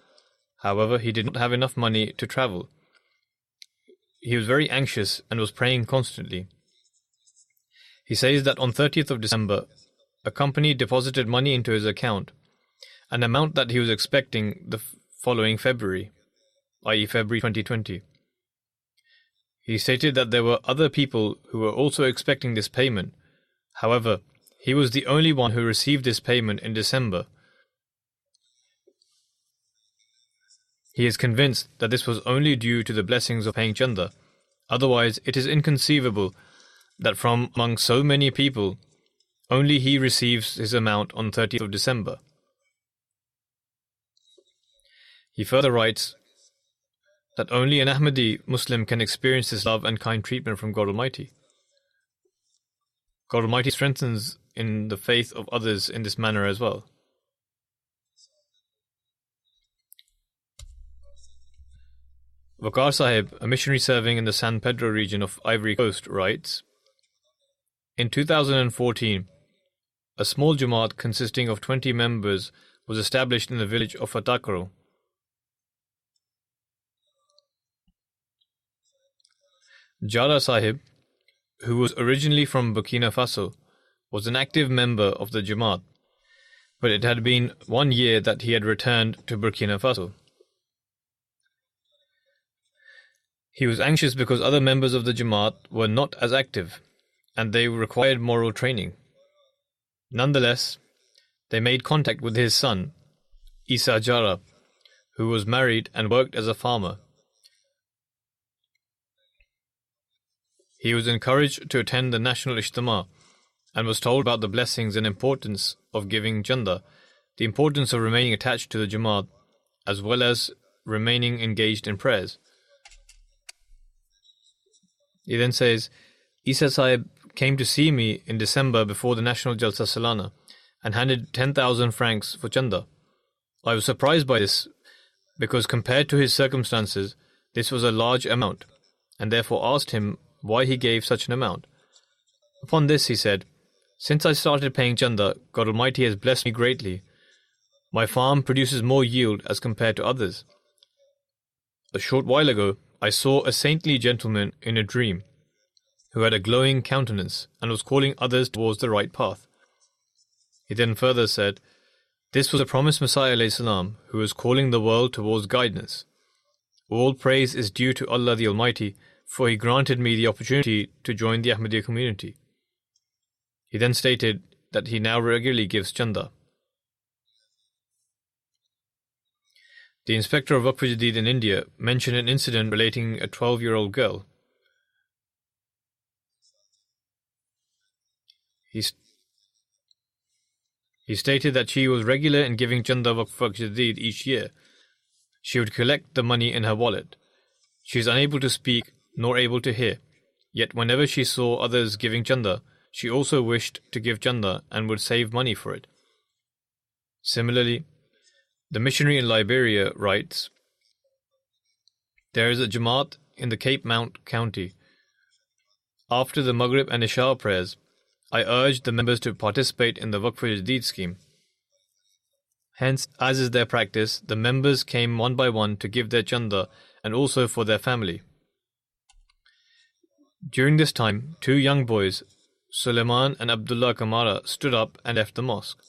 However, he did not have enough money to travel. He was very anxious and was praying constantly. He says that on 30th of December, a company deposited money into his account, an amount that he was expecting the following February, i.e. February 2020. He stated that there were other people who were also expecting this payment. However, he was the only one who received this payment in December. He is convinced that this was only due to the blessings of paying Chanda. Otherwise, it is inconceivable that from among so many people, only he receives his amount on 30th of December. He further writes, that only an Ahmadi Muslim can experience this love and kind treatment from God Almighty. God Almighty strengthens in the faith of others in this manner as well. Waqar Sahib, a missionary serving in the San Pedro region of Ivory Coast, writes, in 2014, a small Jamaat consisting of 20 members was established in the village of Fatakro. Jara Sahib, who was originally from Burkina Faso, was an active member of the Jamaat, but it had been 1 year that he had returned to Burkina Faso. He was anxious because other members of the Jamaat were not as active, and they required moral training. Nonetheless, they made contact with his son, Isa Jara, who was married and worked as a farmer. He was encouraged to attend the National Ijtima and was told about the blessings and importance of giving Chanda, the importance of remaining attached to the Jamaat, as well as remaining engaged in prayers. He then says, Isa Sahib came to see me in December before the National Jalsa Salana and handed 10,000 francs for Chanda. I was surprised by this because compared to his circumstances, this was a large amount, and therefore asked him why he gave such an amount. Upon this he said, since I started paying Chanda, God Almighty has blessed me greatly. My farm produces more yield as compared to others. A short while ago, I saw a saintly gentleman in a dream who had a glowing countenance and was calling others towards the right path. He then further said, this was a promised Messiah ﷺ who was calling the world towards guidance. All praise is due to Allah the Almighty, for He granted me the opportunity to join the Ahmadiyya community. He then stated that he now regularly gives Chanda. The inspector of Waqf Jadid in India mentioned an incident relating a 12-year-old girl. He stated that she was regular in giving Chanda Waqf Jadid each year. She would collect the money in her wallet. She is unable to speak nor able to hear, yet whenever she saw others giving Chanda, she also wished to give Chanda and would save money for it. Similarly, the missionary in Liberia writes, there is a Jamaat in the Cape Mount County. After the Maghrib and Isha prayers, I urged the members to participate in the Waqf Jadid scheme. Hence, as is their practice, the members came one by one to give their Chanda and also for their family. During this time, 2 young boys, Suleiman and Abdullah Kamara, stood up and left the mosque.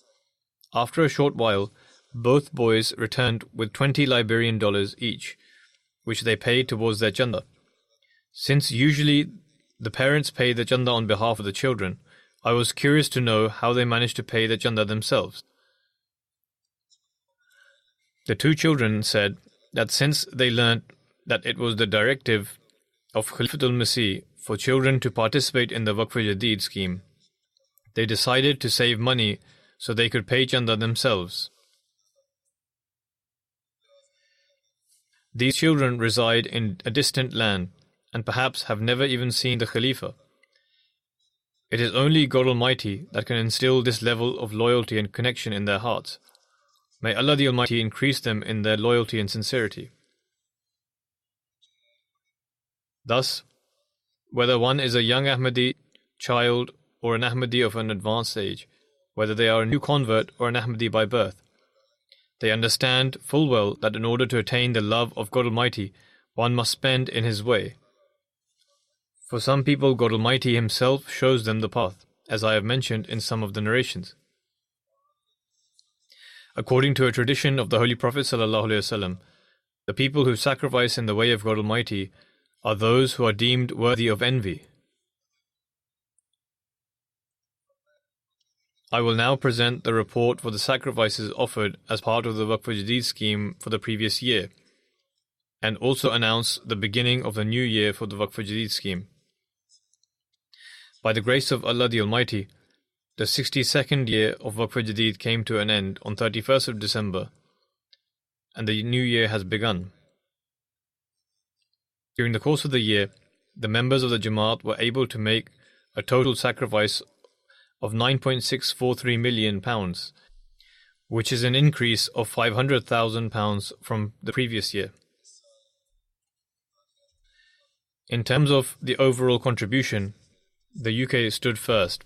After a short while, both boys returned with $20 Liberian each, which they paid towards their Chanda. Since usually the parents pay the Chanda on behalf of the children, I was curious to know how they managed to pay the Chanda themselves. The 2 children said that since they learnt that it was the directive of Khalifatul Masih for children to participate in the Waqf Jadid scheme, they decided to save money so they could pay Chanda themselves. These children reside in a distant land and perhaps have never even seen the Khalifa. It is only God Almighty that can instill this level of loyalty and connection in their hearts. May Allah the Almighty increase them in their loyalty and sincerity. Thus, whether one is a young Ahmadi, child, or an Ahmadi of an advanced age, whether they are a new convert or an Ahmadi by birth, they understand full well that in order to attain the love of God Almighty, one must spend in His way. For some people, God Almighty Himself shows them the path, as I have mentioned in some of the narrations. According to a tradition of the Holy Prophet ﷺ, the people who sacrifice in the way of God Almighty are those who are deemed worthy of envy. I will now present the report for the sacrifices offered as part of the Waqf Jadid scheme for the previous year, and also announce the beginning of the new year for the Waqf Jadid scheme. By the grace of Allah the Almighty, the 62nd year of Waqf Jadid came to an end on 31st of December, and the new year has begun. During the course of the year, the members of the Jamaat were able to make a total sacrifice of £9.643 million, which is an increase of £500,000 from the previous year. In terms of the overall contribution, the UK stood first.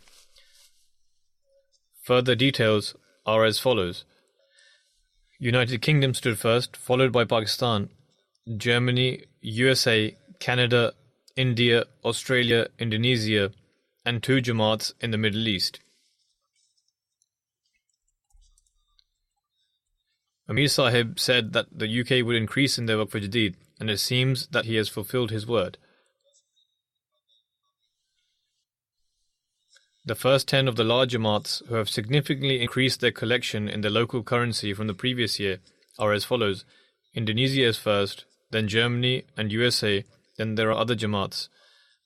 Further details are as follows. United Kingdom stood first, followed by Pakistan, Germany, USA, Canada, India, Australia, Indonesia, and 2 Jamaats in the Middle East. Amir Sahib said that the UK would increase in their Waqf Jadid, and it seems that he has fulfilled his word. The first 10 of the large Jamaats who have significantly increased their collection in the local currency from the previous year are as follows. Indonesia is first, then Germany and USA, then there are other Jamaats,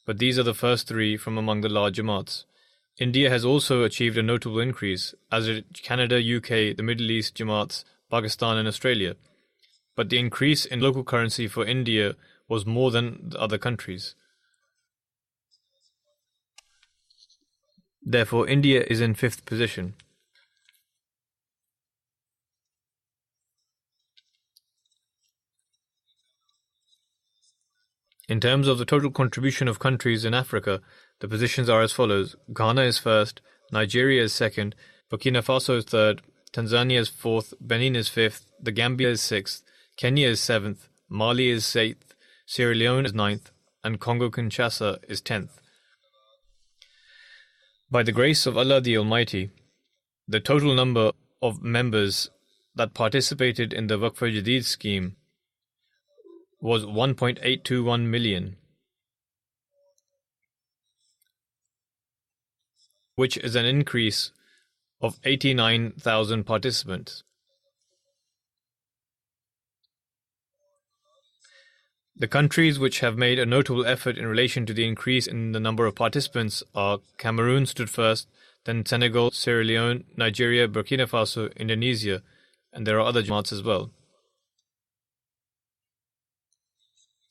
but these are the first 3 from among the large Jamaats. India has also achieved a notable increase, as did Canada, UK, the Middle East Jamaats, Pakistan and Australia, but the increase in local currency for India was more than the other countries. Therefore, India is in 5th position. In terms of the total contribution of countries in Africa, the positions are as follows. Ghana is first, Nigeria is second, Burkina Faso is third, Tanzania is fourth, Benin is fifth, the Gambia is sixth, Kenya is seventh, Mali is eighth, Sierra Leone is ninth, and Congo-Kinshasa is 10th. By the grace of Allah the Almighty, the total number of members that participated in the Waqf Jadid scheme was 1.821 million, which is an increase of 89,000 participants. The countries which have made a notable effort in relation to the increase in the number of participants are Cameroon stood first, then Senegal, Sierra Leone, Nigeria, Burkina Faso, Indonesia, and there are other Jamaats as well.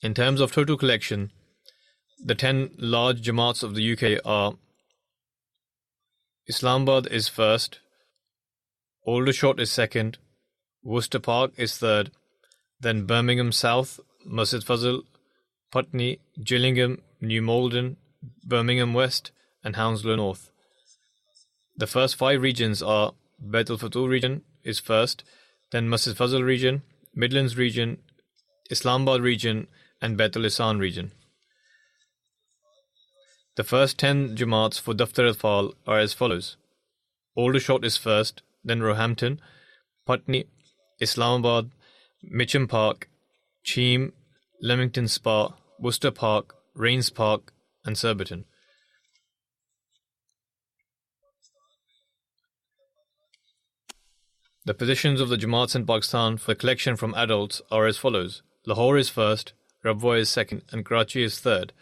In terms of total collection, the 10 large Jamaats of the UK are Islamabad is first, Aldershot is second, Worcester Park is third, then Birmingham South, Masjid Fazl, Putney, Gillingham, New Malden, Birmingham West, and Hounslow North. The first 5 regions are Bait al-Futuh region is first, then Masjid Fazl region, Midlands region, Islamabad region, and Bait al-Ihsan region. The first 10 Jamaats for Daftar al-Fal are as follows. Aldershot is first, then Roehampton, Putney, Islamabad, Mitcham Park, Cheam, Leamington Spa, Worcester Park, Rains Park, and Surbiton. The positions of the Jamaats in Pakistan for collection from adults are as follows. Lahore is first, Rabwa is second, and Karachi is third.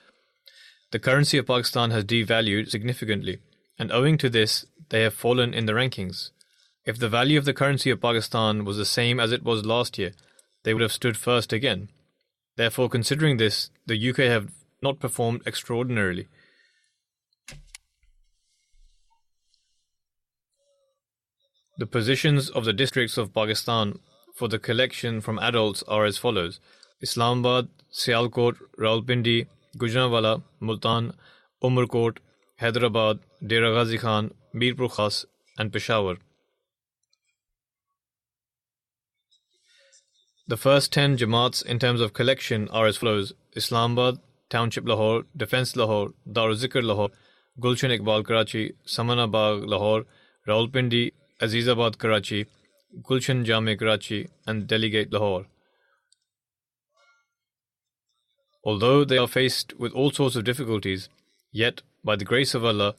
The currency of Pakistan has devalued significantly, and owing to this, they have fallen in the rankings. If the value of the currency of Pakistan was the same as it was last year, they would have stood first again. Therefore, considering this, the UK have not performed extraordinarily. The positions of the districts of Pakistan for the collection from adults are as follows. Islamabad, Sialkot, Rawalpindi, Gujranwala, Multan, Umarkot, Hyderabad, Dera Ghazi Khan, Mirpur Khas, and Peshawar. The first 10 Jamaats in terms of collection are as follows. Islamabad, Township Lahore, Defence Lahore, Darul Zikr Lahore, Gulshan Iqbal Karachi, Samana Bagh Lahore, Rawalpindi, Azizabad Karachi, Gulshan Jame Karachi, and Delegate Lahore. Although they are faced with all sorts of difficulties, yet, by the grace of Allah,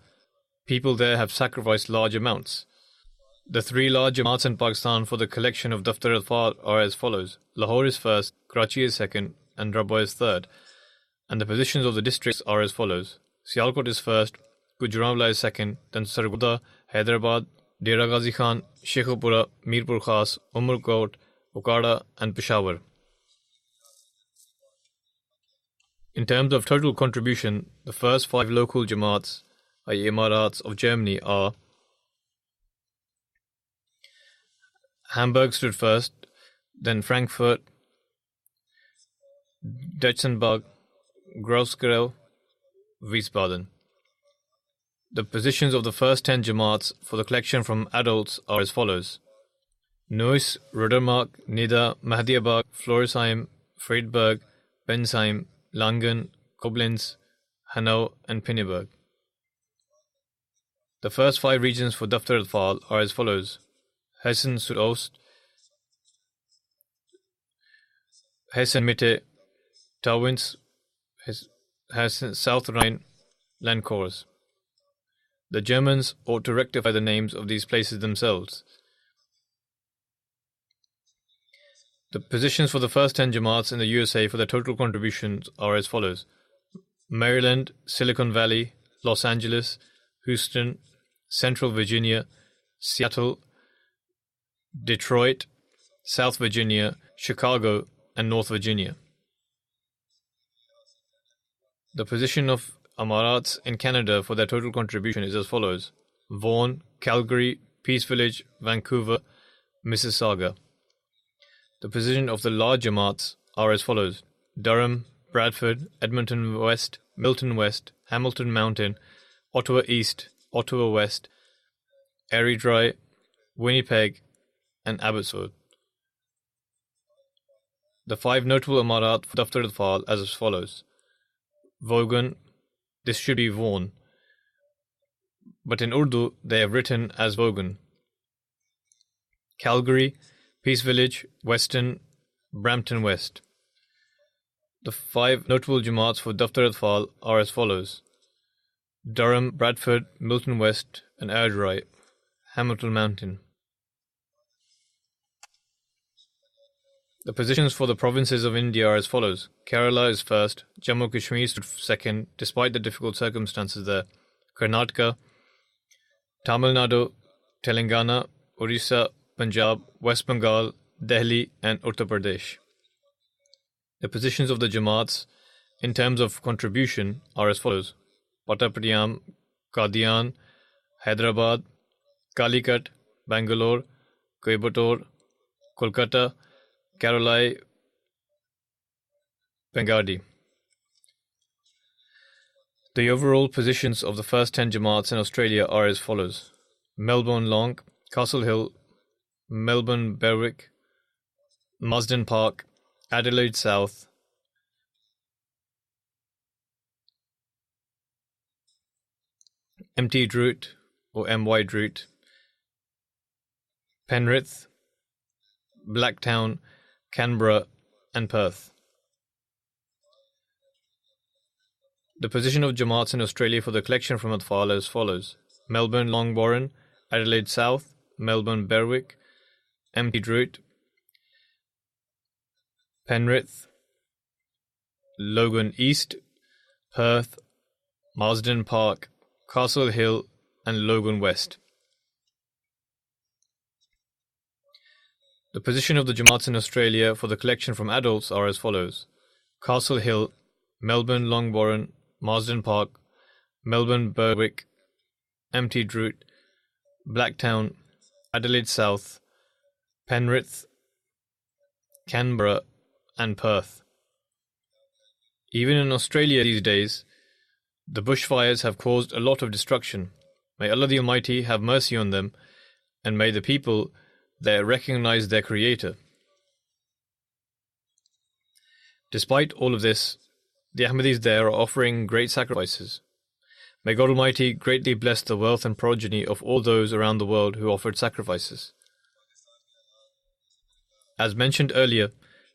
people there have sacrificed large amounts. The 3 large Jamaats in Pakistan for the collection of Daftar al-Fal are as follows. Lahore is first, Karachi is second, and Rabwa is third. And the positions of the districts are as follows. Sialkot is first, Gujranwala is second, then Sargodha, Hyderabad, Dera Ghazi Khan, Sheikhupura, Mirpur Khas, Umarkot, Okada, and Peshawar. In terms of total contribution, the first 5 local Jamaats, i.e. Emirats of Germany, are Hamburg stood first, then Frankfurt, Dutzenberg, Groß-Gerau, Wiesbaden. The positions of the first 10 Jamaats for the collection from adults are as follows: Neuss, Rödermark, Nida, Mahdiabad, Floresheim, Friedberg, Bensheim, Langen, Koblenz, Hanau, and Pinneberg. The first 5 regions for Daftar al-Fal are as follows: Hessen Südost, Hessen Mitte, Tauwitz, Hessen South Rhine, Landkreis. The Germans ought to rectify the names of these places themselves. The positions for the first 10 Jamaats in the USA for their total contributions are as follows: Maryland, Silicon Valley, Los Angeles, Houston, Central Virginia, Seattle, Detroit, South Virginia, Chicago, and North Virginia. The position of Emirats in Canada for their total contribution is as follows: Vaughan, Calgary, Peace Village, Vancouver, Mississauga. The position of the large Jamaats are as follows: Durham, Bradford, Edmonton West, Milton West, Hamilton Mountain, Ottawa East, Ottawa West, Erie Dry, Winnipeg, and Abbotsford. The 5 notable Emirat for Daftar al-Fal as follows: Vaughan, this should be Vaughan, but in Urdu they have written as Vaughan. Calgary, Peace Village, Weston, Brampton West. The 5 notable Jamaats for Daftar al-Fal are as follows: Durham, Bradford, Milton West, and Airdrie, Hamilton Mountain. The positions for the provinces of India are as follows: Kerala is first, Jammu Kashmir stood second, despite the difficult circumstances there, Karnataka, Tamil Nadu, Telangana, Orissa, Punjab, West Bengal, Delhi, and Uttar Pradesh. The positions of the Jamaats in terms of contribution are as follows: Patapadiam, Qadian, Hyderabad, Calicut, Bangalore, Coimbatore, Kolkata, Karolai, Bengadi. The overall positions of the first 10 Jamaats in Australia are as follows: Melbourne Long, Castle Hill, Melbourne Berwick, Marsden Park, Adelaide South, MT Druitt or MY Druitt, Penrith, Blacktown, Canberra, and Perth. The position of Jamaats in Australia for the collection from Atfal as follows: Melbourne Longbourn, Adelaide South, Melbourne Berwick, MT Druitt, Penrith, Logan East, Perth, Marsden Park, Castle Hill, and Logan West. The position of the Jamaats in Australia for the collection from adults are as follows: Castle Hill, Melbourne Longbourn, Marsden Park, Melbourne Berwick, MT Druitt, Blacktown, Adelaide South, Penrith, Canberra, and Perth. Even in Australia these days, the bushfires have caused a lot of destruction. May Allah the Almighty have mercy on them, and may the people there recognize their Creator. Despite all of this, the Ahmadis there are offering great sacrifices. May God Almighty greatly bless the wealth and progeny of all those around the world who offered sacrifices. As mentioned earlier,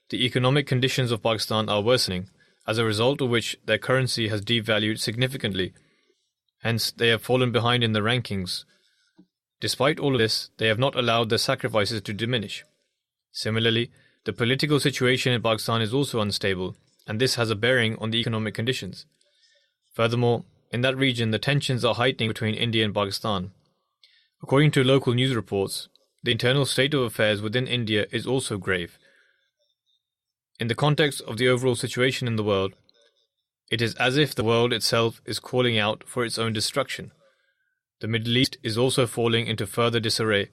the economic conditions of Pakistan are worsening, as a result of which their currency has devalued significantly. Hence, they have fallen behind in the rankings. Despite all of this, they have not allowed their sacrifices to diminish. Similarly, the political situation in Pakistan is also unstable, and this has a bearing on the economic conditions. Furthermore, in that region, the tensions are heightening between India and Pakistan. According to local news reports, the internal state of affairs within India is also grave. In the context of the overall situation in the world, It is as if the world itself is calling out for its own destruction. The Middle East is also falling into further disarray.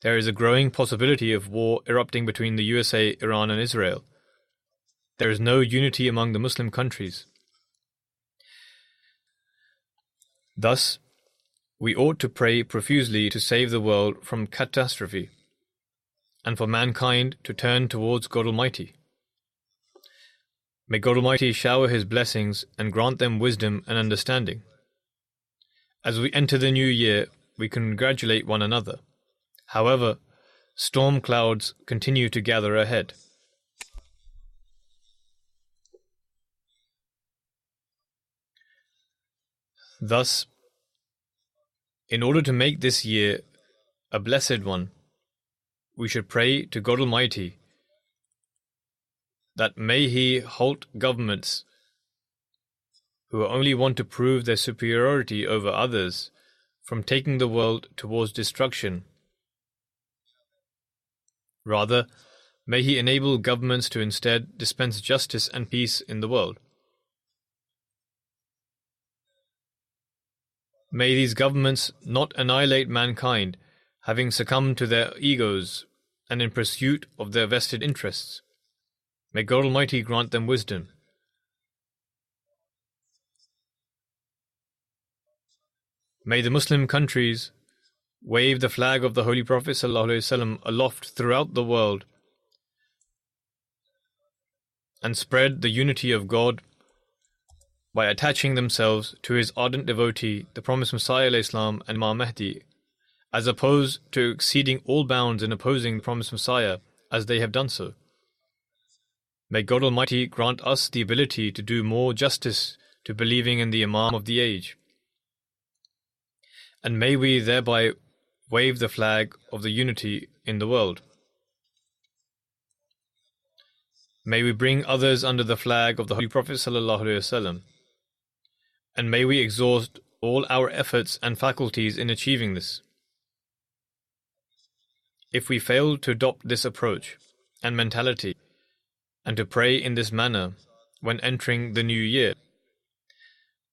There is a growing possibility of war erupting between the USA, Iran, and Israel. There is no unity among the Muslim countries. Thus, we ought to pray profusely to save the world from catastrophe, and for mankind to turn towards God Almighty. May God Almighty shower His blessings and grant them wisdom and understanding. As we enter the new year, we congratulate one another. However, storm clouds continue to gather ahead. Thus, in order to make this year a blessed one, we should pray to God Almighty that may He halt governments who only want to prove their superiority over others from taking the world towards destruction. Rather, may He enable governments to instead dispense justice and peace in the world. May these governments not annihilate mankind, having succumbed to their egos and in pursuit of their vested interests. May God Almighty grant them wisdom. May the Muslim countries wave the flag of the Holy Prophet ﷺ aloft throughout the world and spread the unity of God by attaching themselves to His ardent devotee, the promised Messiah ﷺ and Imam Mahdi, as opposed to exceeding all bounds in opposing the promised Messiah as they have done so. May God Almighty grant us the ability to do more justice to believing in the Imam of the age, and may we thereby wave the flag of the unity in the world. May we bring others under the flag of the Holy Prophet ﷺ, and may we exhaust all our efforts and faculties in achieving this. If we fail to adopt this approach and mentality, and to pray in this manner when entering the new year,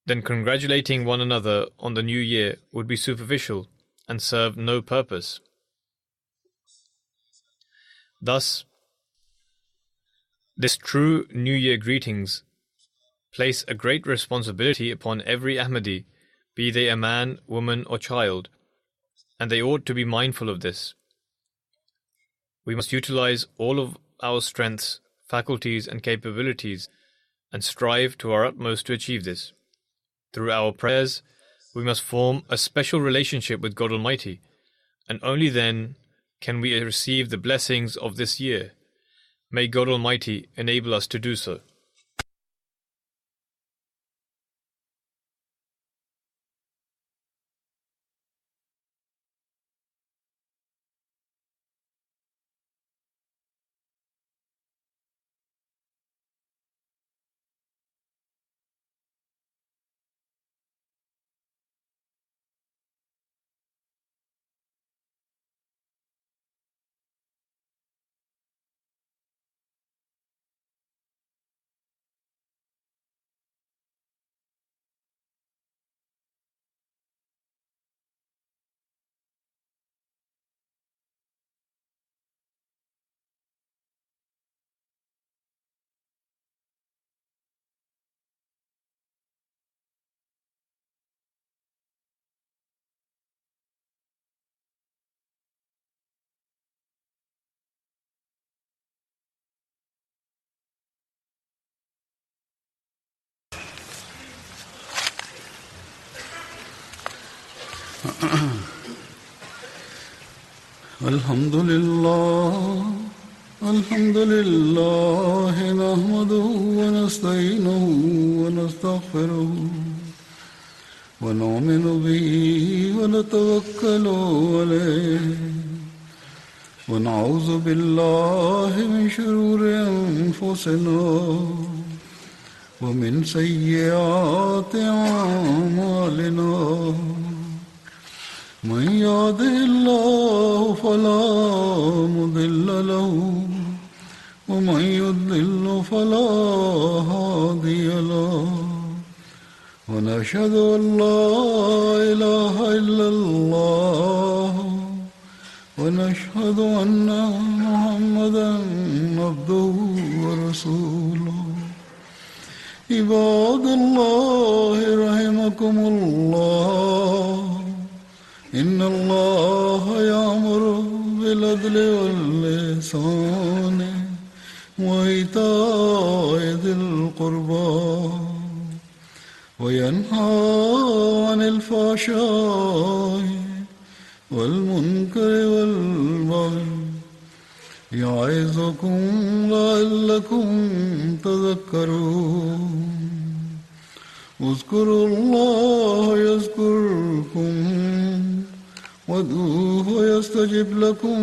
then congratulating one another on the new year would be superficial and serve no purpose. Thus, this true New Year greetings place a great responsibility upon every Ahmadi, be they a man, woman, or child, and they ought to be mindful of this. We must utilize all of our strengths, faculties, and capabilities, and strive to our utmost to achieve this. Through our prayers, we must form a special relationship with God Almighty, and only then can we receive the blessings of this year. May God Almighty enable us to do so. الحمد لله نحمده ونستعينه ونستغفره ونؤمن به ونتوكل عليه ونعوذ بالله من شرور أنفسنا ومن سيئات أعمالنا من يهده الله فلا مضل له ومن يضلل فلا هادي له ونشهد أن لا إله إلا الله ونشهد أن محمدا عبده ورسوله عباد الله رحمكم الله إن الله يأمر بالعدل والإحسان وإيتاء ذي القربى وينهى عن الفحشاء والمنكر والبغي يعظكم لعلكم تذكرون اذكروا الله يذكركم وادعوه يستجب لكم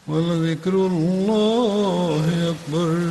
ولذكر الله أكبر